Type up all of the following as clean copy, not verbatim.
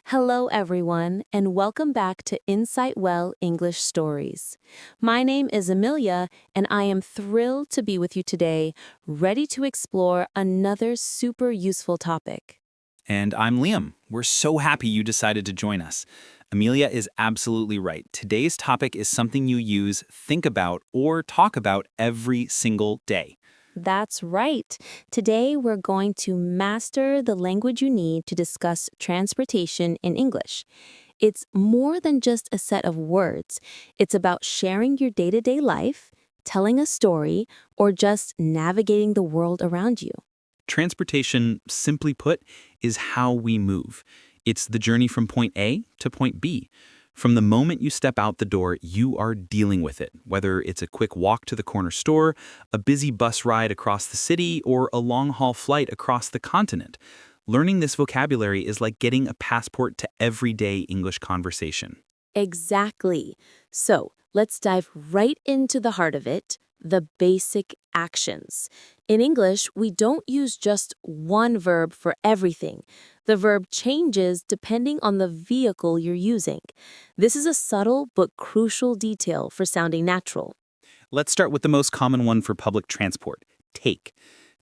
Hello, everyone, and welcome back to Insightwell English Stories. My name is Amelia, and I am thrilled to be with you today, ready to explore another super useful topic. And I'm Liam. We're so happy you decided to join us. Amelia is absolutely right. Today's topic is something you use, think about, or talk about every single day. That's right. Today, we're going to master the language you need to discuss transportation in English. It's more than just a set of words. It's about sharing your day-to-day life, telling a story, or just navigating the world around you. Transportation, simply put, is how we move. It's the journey from point A to point B. From the moment you step out the door, you are dealing with it, whether it's a quick walk to the corner store, a busy bus ride across the city, or a long-haul flight across the continent. Learning this vocabulary is like getting a passport to everyday English conversation. Exactly. So let's dive right into the heart of it, the basic actions. In English, we don't use just one verb for everything. The verb changes depending on the vehicle you're using. This is a subtle but crucial detail for sounding natural. Let's start with the most common one for public transport, take.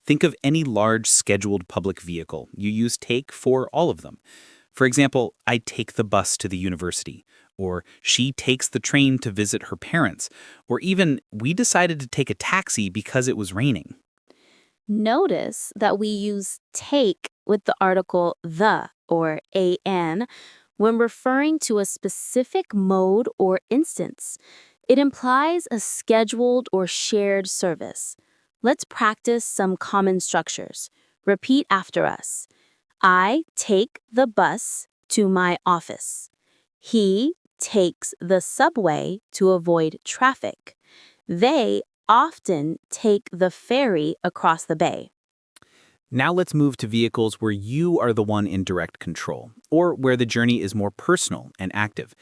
Think of any large scheduled public vehicle. You use take for all of them. For example, I take the bus to the university, or she takes the train to visit her parents, or even we decided to take a taxi because it was raining. Notice that we use take with the article the or an when referring to a specific mode or instance. It implies a scheduled or shared service. Let's practice some common structures. Repeat after us. I take the bus to my office. He takes the subway to avoid traffic. They often take the ferry across the bay. Now let's move to vehicles where you are the one in direct control, or where the journey is more personal and active.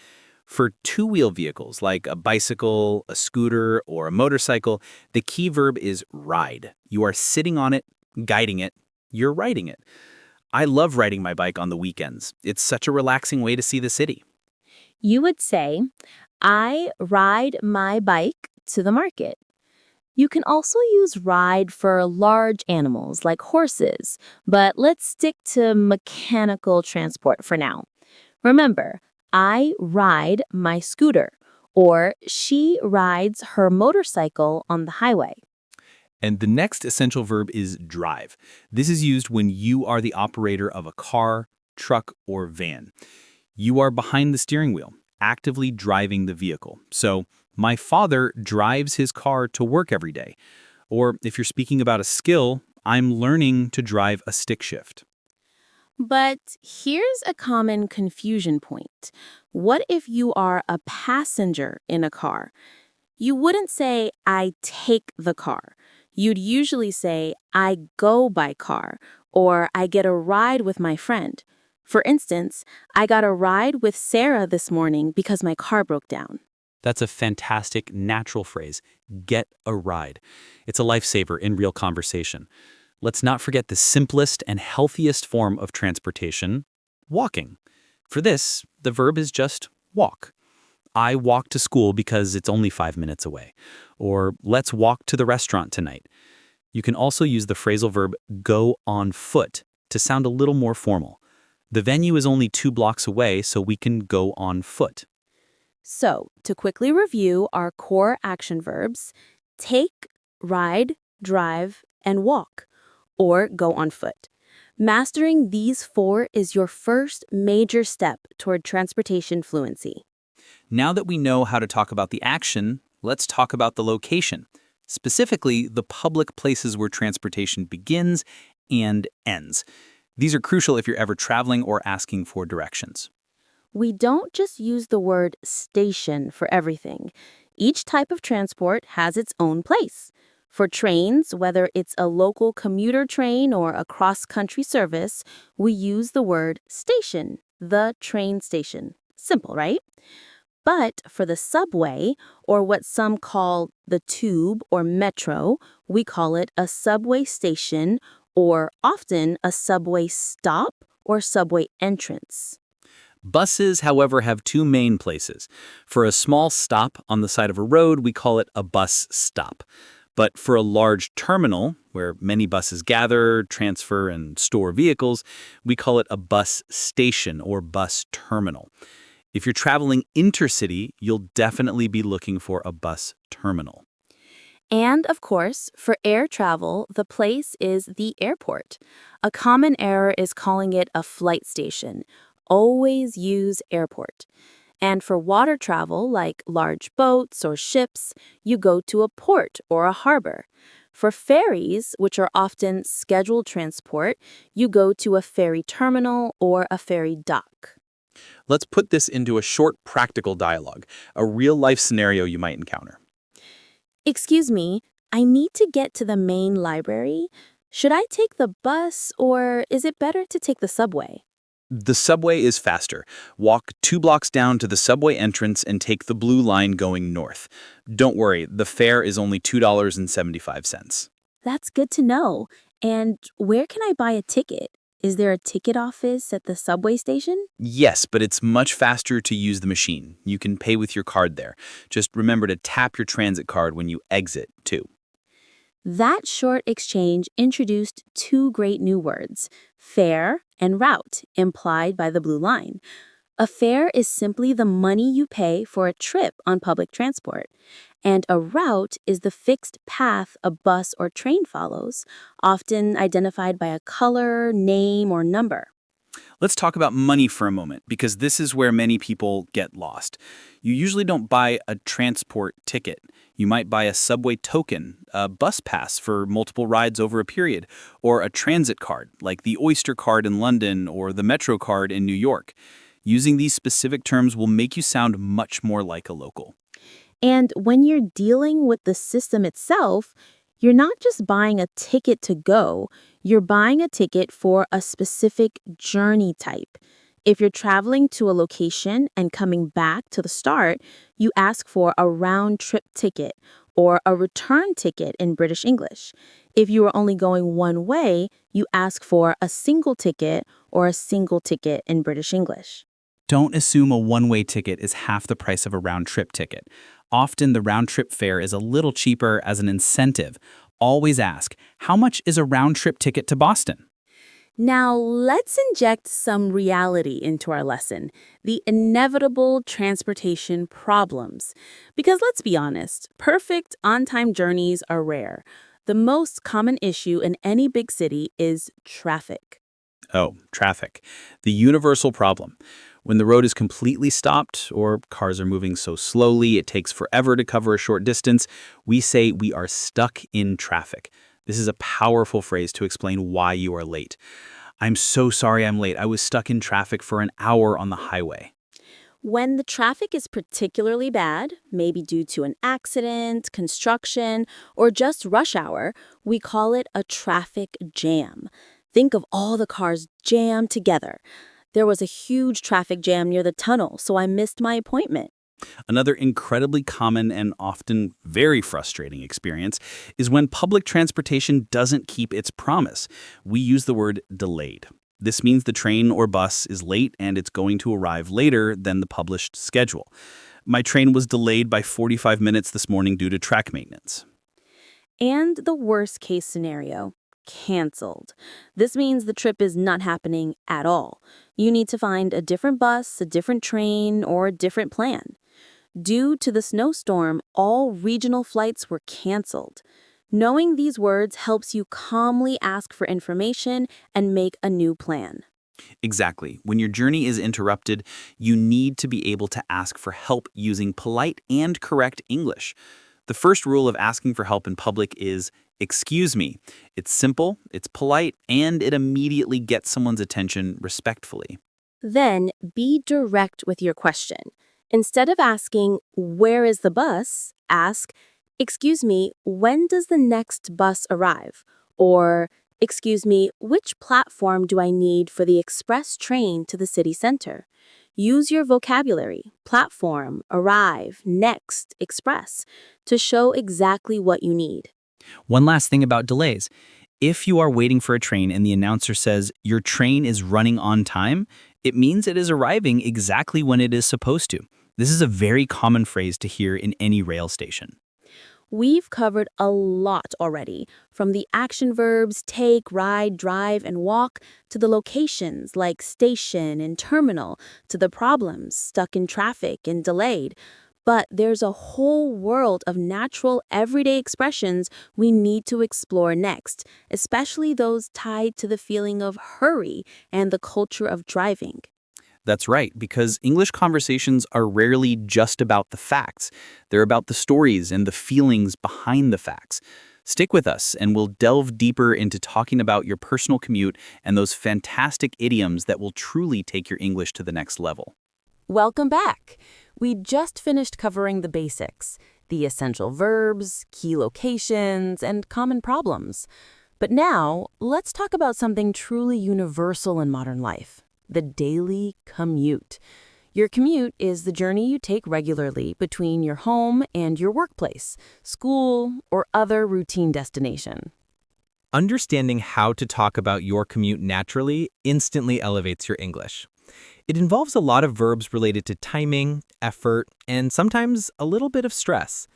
For two-wheel vehicles like a bicycle, a scooter, or a motorcycle, the key verb is ride. You are sitting on it, guiding it, you're riding it. I love riding my bike on the weekends. It's such a relaxing way to see the city. You would say, I ride my bike to the market. You can also use ride for large animals like horses, but let's stick to mechanical transport for now. Remember, I ride my scooter, or she rides her motorcycle on the highway. And the next essential verb is drive. This is used when you are the operator of a car, truck, or van. You are behind the steering wheel, actively driving the vehicle. So, my father drives his car to work every day. Or if you're speaking about a skill, I'm learning to drive a stick shift. But here's a common confusion point. What if you are a passenger in a car? You wouldn't say, I take the car. You'd usually say, I go by car, or I get a ride with my friend. For instance, I got a ride with Sarah this morning because my car broke down. That's a fantastic, natural phrase. Get a ride. It's a lifesaver in real conversation. Let's not forget the simplest and healthiest form of transportation, walking. For this, the verb is just walk. I walk to school because it's only 5 minutes away. Or let's walk to the restaurant tonight. You can also use the phrasal verb go on foot to sound a little more formal. The venue is only 2 blocks away, so we can go on foot. So, to quickly review our core action verbs, take, ride, drive, and walk, or go on foot. Mastering these four is your first major step toward transportation fluency. Now that we know how to talk about the action, let's talk about the location, specifically the public places where transportation begins and ends. These are crucial if you're ever traveling or asking for directions. We don't just use the word station for everything. Each type of transport has its own place. For trains, whether it's a local commuter train or a cross-country service, we use the word station, the train station. Simple, right? But for the subway, or what some call the tube or metro, we call it a subway station or often a subway stop or subway entrance. Buses, however, have two main places. For a small stop on the side of a road, we call it a bus stop. But for a large terminal, where many buses gather, transfer, and store vehicles, we call it a bus station or bus terminal. If you're traveling intercity, you'll definitely be looking for a bus terminal. And of course, for air travel, the place is the airport. A common error is calling it a flight station. Always use airport. And for water travel, like large boats or ships, you go to a port or a harbor. For ferries, which are often scheduled transport, you go to a ferry terminal or a ferry dock. Let's put this into a short practical dialogue, a real-life scenario you might encounter. Excuse me, I need to get to the main library. Should I take the bus or is it better to take the subway? The subway is faster. Walk 2 blocks down to the subway entrance and take the blue line going north. Don't worry, the fare is only $2.75. That's good to know. And where can I buy a ticket? Is there a ticket office at the subway station? Yes, but it's much faster to use the machine. You can pay with your card there. Just remember to tap your transit card when you exit, too. That short exchange introduced two great new words, fare and route, implied by the blue line. A fare is simply the money you pay for a trip on public transport, and a route is the fixed path a bus or train follows, often identified by a color, name, or number. Let's talk about money for a moment, because this is where many people get lost. You usually don't buy a transport ticket. You might buy a subway token, a bus pass for multiple rides over a period, or a transit card, like the Oyster card in London or the Metro card in New York. Using these specific terms will make you sound much more like a local. And when you're dealing with the system itself, you're not just buying a ticket to go, you're buying a ticket for a specific journey type. If you're traveling to a location and coming back to the start, you ask for a round trip ticket or a return ticket in British English. If you are only going one way, you ask for a single ticket or a single ticket in British English. Don't assume a one-way ticket is half the price of a round-trip ticket. Often the round-trip fare is a little cheaper as an incentive. Always ask, how much is a round-trip ticket to Boston? Now, let's inject some reality into our lesson, the inevitable transportation problems. Because let's be honest, perfect on-time journeys are rare. The most common issue in any big city is traffic. Oh, traffic. The universal problem. When the road is completely stopped or cars are moving so slowly it takes forever to cover a short distance, we say we are stuck in traffic. This is a powerful phrase to explain why you are late. I'm so sorry I'm late. I was stuck in traffic for an hour on the highway. When the traffic is particularly bad, maybe due to an accident, construction, or just rush hour, we call it a traffic jam. Think of all the cars jammed together. There was a huge traffic jam near the tunnel, so I missed my appointment. Another incredibly common and often very frustrating experience is when public transportation doesn't keep its promise. We use the word delayed. This means the train or bus is late and it's going to arrive later than the published schedule. My train was delayed by 45 minutes this morning due to track maintenance. And the worst case scenario, canceled. This means the trip is not happening at all. You need to find a different bus, a different train, or a different plan. Due to the snowstorm, all regional flights were canceled. Knowing these words helps you calmly ask for information and make a new plan. Exactly. When your journey is interrupted, you need to be able to ask for help using polite and correct English. The first rule of asking for help in public is, excuse me. It's simple, it's polite, and it immediately gets someone's attention respectfully. Then be direct with your question. Instead of asking, where is the bus? Ask, excuse me, when does the next bus arrive? Or, excuse me, which platform do I need for the express train to the city center? Use your vocabulary, platform, arrive, next, express, to show exactly what you need. One last thing about delays. If you are waiting for a train and the announcer says your train is running on time, It means it is arriving exactly when it is supposed to. This is a very common phrase to hear in any rail station. We've covered a lot already, from the action verbs take, ride, drive, and walk, to the locations like station and terminal, to the problems stuck in traffic and delayed. But there's a whole world of natural, everyday expressions we need to explore next, especially those tied to the feeling of hurry and the culture of driving. That's right, because English conversations are rarely just about the facts. They're about the stories and the feelings behind the facts. Stick with us, and we'll delve deeper into talking about your personal commute and those fantastic idioms that will truly take your English to the next level. Welcome back. We just finished covering the basics, the essential verbs, key locations, and common problems. But now, let's talk about something truly universal in modern life, the daily commute. Your commute is the journey you take regularly between your home and your workplace, school, or other routine destination. Understanding how to talk about your commute naturally instantly elevates your English. It involves a lot of verbs related to timing, effort, and sometimes a little bit of stress.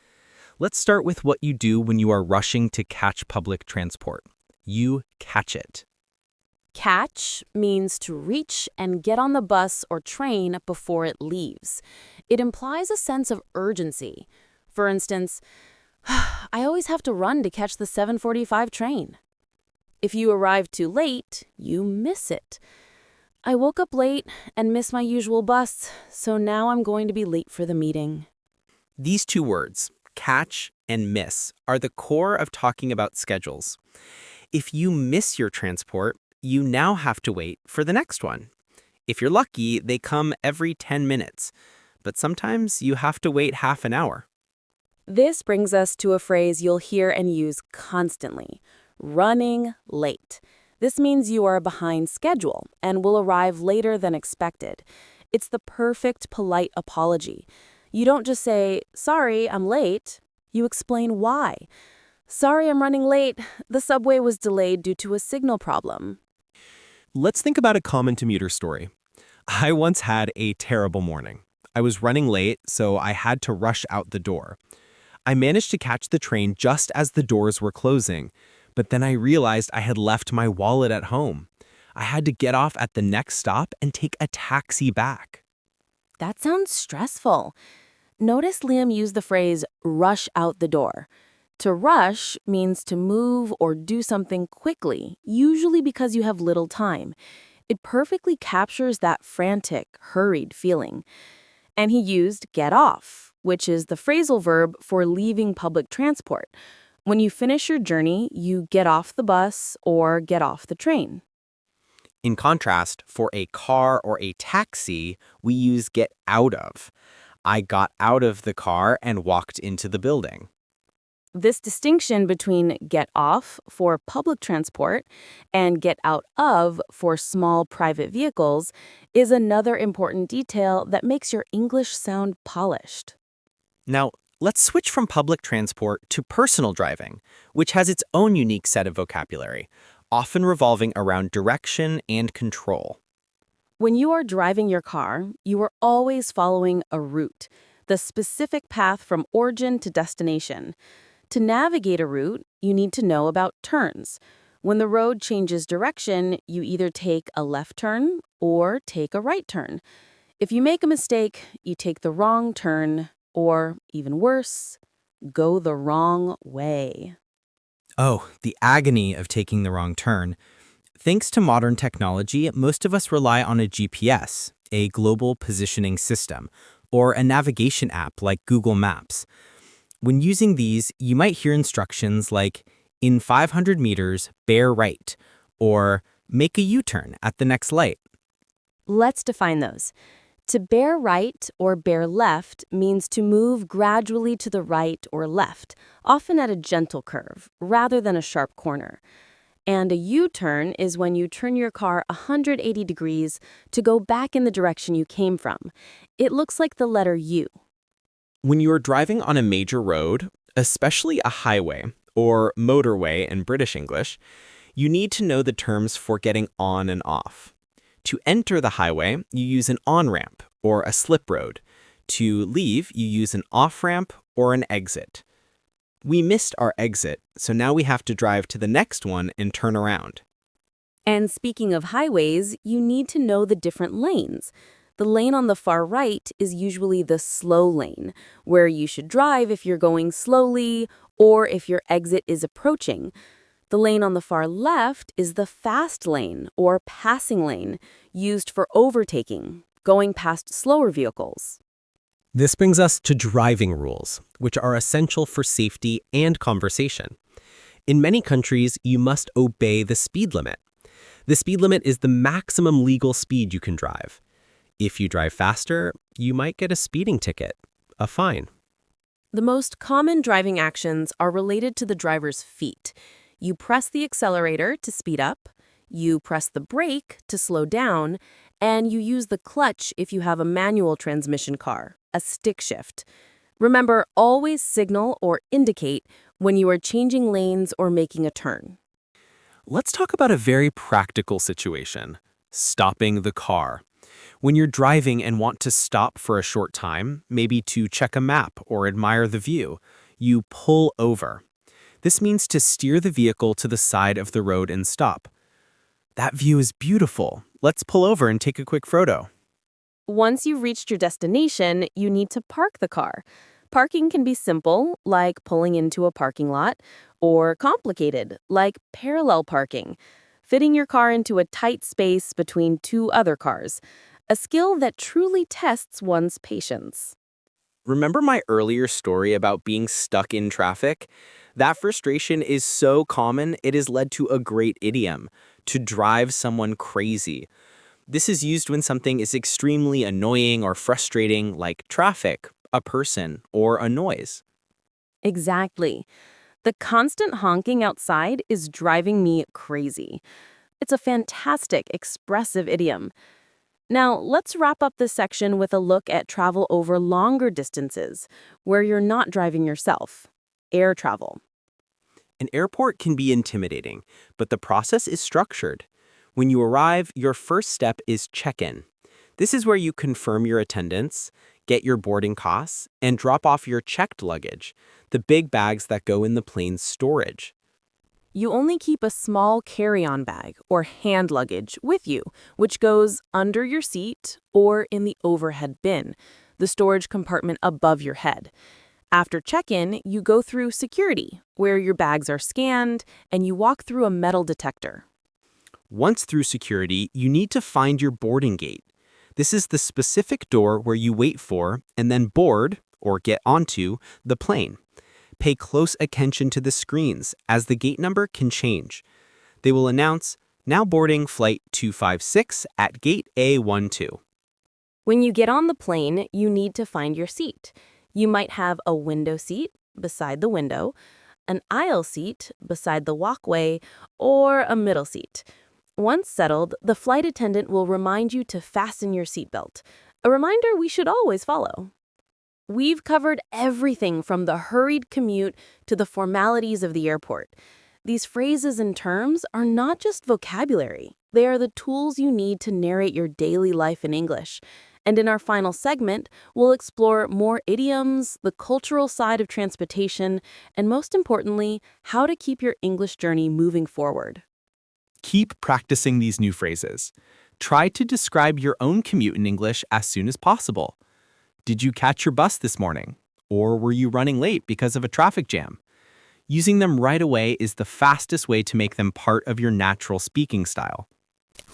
Let's start with what you do when you are rushing to catch public transport. You catch it. Catch means to reach and get on the bus or train before it leaves. It implies a sense of urgency. For instance, I always have to run to catch the 7:45 train. If you arrive too late, you miss it. I woke up late and missed my usual bus, so now I'm going to be late for the meeting. These two words, catch and miss, are the core of talking about schedules. If you miss your transport, you now have to wait for the next one. If you're lucky, they come every 10 minutes, but sometimes you have to wait half an hour. This brings us to a phrase you'll hear and use constantly, running late. This means you are behind schedule and will arrive later than expected. It's the perfect polite apology. You don't just say, "Sorry, I'm late." You explain why. "Sorry, I'm running late. The subway was delayed due to a signal problem." Let's think about a common commuter story. I once had a terrible morning. I was running late, so I had to rush out the door. I managed to catch the train just as the doors were closing, but then I realized I had left my wallet at home. I had to get off at the next stop and take a taxi back. That sounds stressful. Notice Liam used the phrase rush out the door. To rush means to move or do something quickly, usually because you have little time. It perfectly captures that frantic, hurried feeling. And he used get off, which is the phrasal verb for leaving public transport. When you finish your journey, you get off the bus or get off the train. In contrast, for a car or a taxi, we use get out of. I got out of the car and walked into the building. This distinction between get off for public transport and get out of for small private vehicles is another important detail that makes your English sound polished. Now, let's switch from public transport to personal driving, which has its own unique set of vocabulary, often revolving around direction and control. When you are driving your car, you are always following a route, the specific path from origin to destination. To navigate a route, you need to know about turns. When the road changes direction, you either take a left turn or take a right turn. If you make a mistake, you take the wrong turn, or even worse, go the wrong way. Oh, the agony of taking the wrong turn. Thanks to modern technology, most of us rely on a GPS, a global positioning system, or a navigation app like Google Maps. When using these, you might hear instructions like, in 500 meters, bear right, or make a U-turn at the next light. Let's define those. To bear right or bear left means to move gradually to the right or left, often at a gentle curve, rather than a sharp corner. And a U-turn is when you turn your car 180 degrees to go back in the direction you came from. It looks like the letter U. When you are driving on a major road, especially a highway or motorway in British English, you need to know the terms for getting on and off. To enter the highway, you use an on-ramp or a slip road. To leave, you use an off-ramp or an exit. We missed our exit, so now we have to drive to the next one and turn around. And speaking of highways, you need to know the different lanes. The lane on the far right is usually the slow lane, where you should drive if you're going slowly or if your exit is approaching. The lane on the far left is the fast lane or passing lane, used for overtaking, going past slower vehicles. This brings us to driving rules, which are essential for safety and conversation. In many countries, you must obey the speed limit. The speed limit is the maximum legal speed you can drive. If you drive faster, you might get a speeding ticket, a fine. The most common driving actions are related to the driver's feet. You press the accelerator to speed up, you press the brake to slow down, and you use the clutch if you have a manual transmission car, a stick shift. Remember, always signal or indicate when you are changing lanes or making a turn. Let's talk about a very practical situation, stopping the car. When you're driving and want to stop for a short time, maybe to check a map or admire the view, you pull over. This means to steer the vehicle to the side of the road and stop. That view is beautiful. Let's pull over and take a quick photo. Once you've reached your destination, you need to park the car. Parking can be simple, like pulling into a parking lot, or complicated, like parallel parking, fitting your car into a tight space between two other cars, a skill that truly tests one's patience. Remember my earlier story about being stuck in traffic? That frustration is so common, it has led to a great idiom, to drive someone crazy. This is used when something is extremely annoying or frustrating, like traffic, a person, or a noise. Exactly. The constant honking outside is driving me crazy. It's a fantastic, expressive idiom. Now, let's wrap up this section with a look at travel over longer distances, where you're not driving yourself. Air travel. An airport can be intimidating, but the process is structured. When you arrive, your first step is check-in. This is where you confirm your attendance, get your boarding costs, and drop off your checked luggage, the big bags that go in the plane's storage. You only keep a small carry-on bag or hand luggage with you, which goes under your seat or in the overhead bin, the storage compartment above your head. After check-in, you go through security, where your bags are scanned, and you walk through a metal detector. Once through security, you need to find your boarding gate. This is the specific door where you wait for and then board, or get onto, the plane. Pay close attention to the screens, as the gate number can change. They will announce, now boarding flight 256 at gate A12. When you get on the plane, you need to find your seat. You might have a window seat beside the window, an aisle seat beside the walkway, or a middle seat. Once settled, the flight attendant will remind you to fasten your seatbelt, a reminder we should always follow. We've covered everything from the hurried commute to the formalities of the airport. These phrases and terms are not just vocabulary. They are the tools you need to narrate your daily life in English. And in our final segment, we'll explore more idioms, the cultural side of transportation, and most importantly, how to keep your English journey moving forward. Keep practicing these new phrases. Try to describe your own commute in English as soon as possible. Did you catch your bus this morning? Or were you running late because of a traffic jam? Using them right away is the fastest way to make them part of your natural speaking style.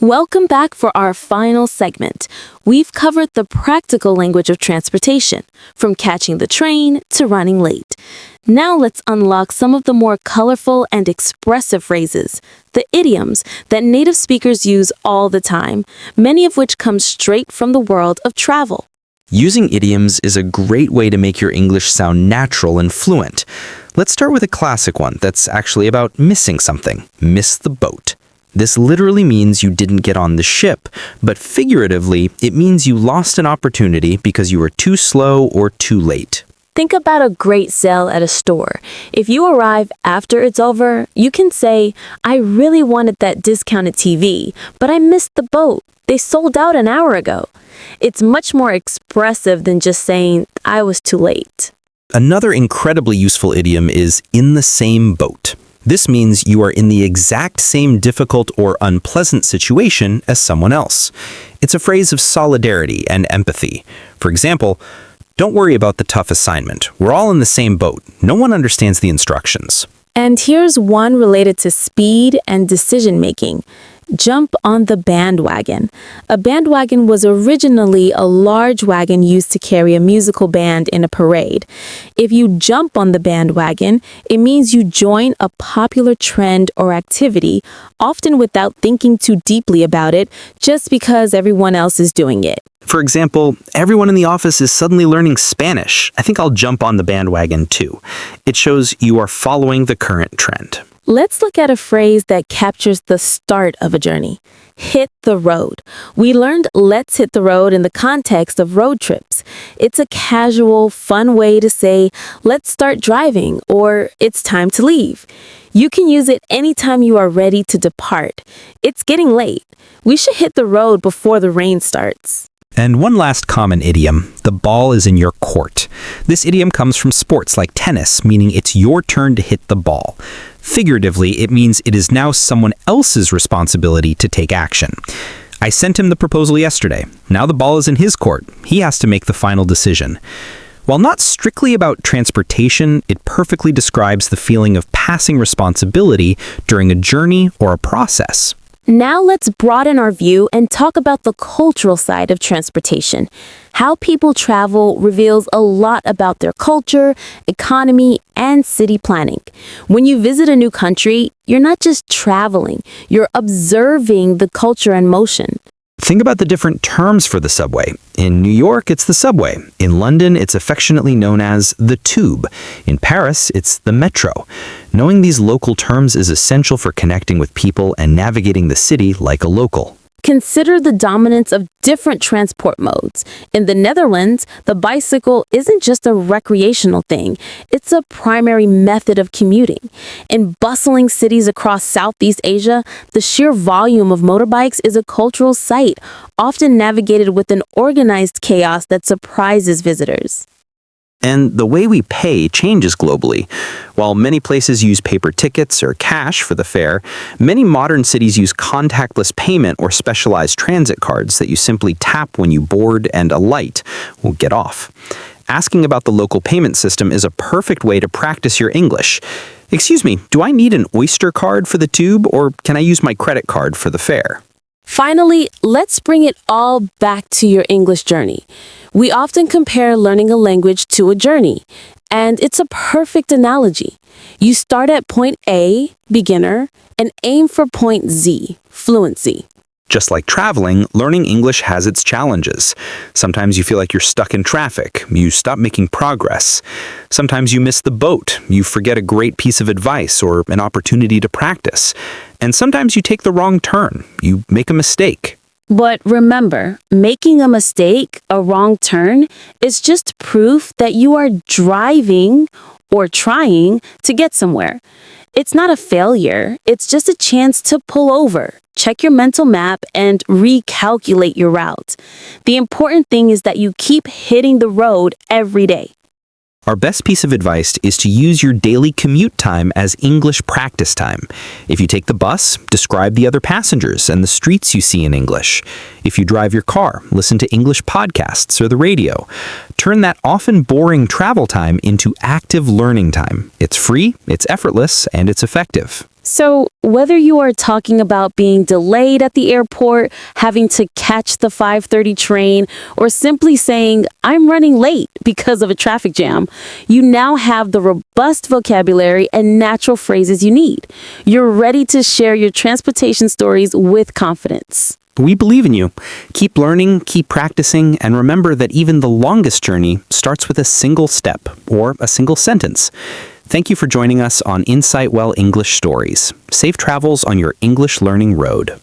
Welcome back for our final segment. We've covered the practical language of transportation, from catching the train to running late. Now let's unlock some of the more colorful and expressive phrases, the idioms that native speakers use all the time, many of which come straight from the world of travel. Using idioms is a great way to make your English sound natural and fluent. Let's start with a classic one that's actually about missing something. Miss the boat. This literally means you didn't get on the ship, but figuratively, it means you lost an opportunity because you were too slow or too late. Think about a great sale at a store. If you arrive after it's over, you can say, I really wanted that discounted TV, but I missed the boat. They sold out an hour ago. It's much more expressive than just saying, I was too late. Another incredibly useful idiom is in the same boat. This means you are in the exact same difficult or unpleasant situation as someone else. It's a phrase of solidarity and empathy. For example, don't worry about the tough assignment. We're all in the same boat. No one understands the instructions. And here's one related to speed and decision making. Jump on the bandwagon. A bandwagon was originally a large wagon used to carry a musical band in a parade. If you jump on the bandwagon, it means you join a popular trend or activity, often without thinking too deeply about it, just because everyone else is doing it. For example, everyone in the office is suddenly learning Spanish. I think I'll jump on the bandwagon too. It shows you are following the current trend. Let's look at a phrase that captures the start of a journey. Hit the road. We learned let's hit the road in the context of road trips. It's a casual, fun way to say let's start driving or it's time to leave. You can use it anytime you are ready to depart. It's getting late. We should hit the road before the rain starts. And one last common idiom, the ball is in your court. This idiom comes from sports like tennis, meaning it's your turn to hit the ball. Figuratively, it means it is now someone else's responsibility to take action. I sent him the proposal yesterday. Now the ball is in his court. He has to make the final decision. While not strictly about transportation, it perfectly describes the feeling of passing responsibility during a journey or a process. Now let's broaden our view and talk about the cultural side of transportation. How people travel reveals a lot about their culture, economy, and city planning. When you visit a new country, you're not just traveling, you're observing the culture and motion. Think about the different terms for the subway. In New York, it's the subway. In London, it's affectionately known as the tube. In Paris, it's the metro. Knowing these local terms is essential for connecting with people and navigating the city like a local. Consider the dominance of different transport modes. In the Netherlands, the bicycle isn't just a recreational thing, it's a primary method of commuting. In bustling cities across Southeast Asia, the sheer volume of motorbikes is a cultural sight, often navigated with an organized chaos that surprises visitors. And the way we pay changes globally. While many places use paper tickets or cash for the fare, many modern cities use contactless payment or specialized transit cards that you simply tap when you board and alight will get off. Asking about the local payment system is a perfect way to practice your English. Excuse me, do I need an Oyster card for the tube or can I use my credit card for the fare? Finally, let's bring it all back to your English journey. We often compare learning a language to a journey, and it's a perfect analogy. You start at point A, beginner, and aim for point Z, fluency. Just like traveling, learning English has its challenges. Sometimes you feel like you're stuck in traffic. You stop making progress. Sometimes you miss the boat. You forget a great piece of advice or an opportunity to practice. And sometimes you take the wrong turn. You make a mistake. But remember, making a mistake, a wrong turn, is just proof that you are driving or trying to get somewhere. It's not a failure. It's just a chance to pull over, check your mental map, and recalculate your route. The important thing is that you keep hitting the road every day. Our best piece of advice is to use your daily commute time as English practice time. If you take the bus, describe the other passengers and the streets you see in English. If you drive your car, listen to English podcasts or the radio. Turn that often boring travel time into active learning time. It's free, it's effortless, and it's effective. So, whether you are talking about being delayed at the airport, having to catch the 5:30 train, or simply saying, I'm running late because of a traffic jam, you now have the robust vocabulary and natural phrases you need. You're ready to share your transportation stories with confidence. We believe in you. Keep learning, keep practicing, and remember that even the longest journey starts with a single step or a single sentence. Thank you for joining us on Insightwell English Stories. Safe travels on your English learning road.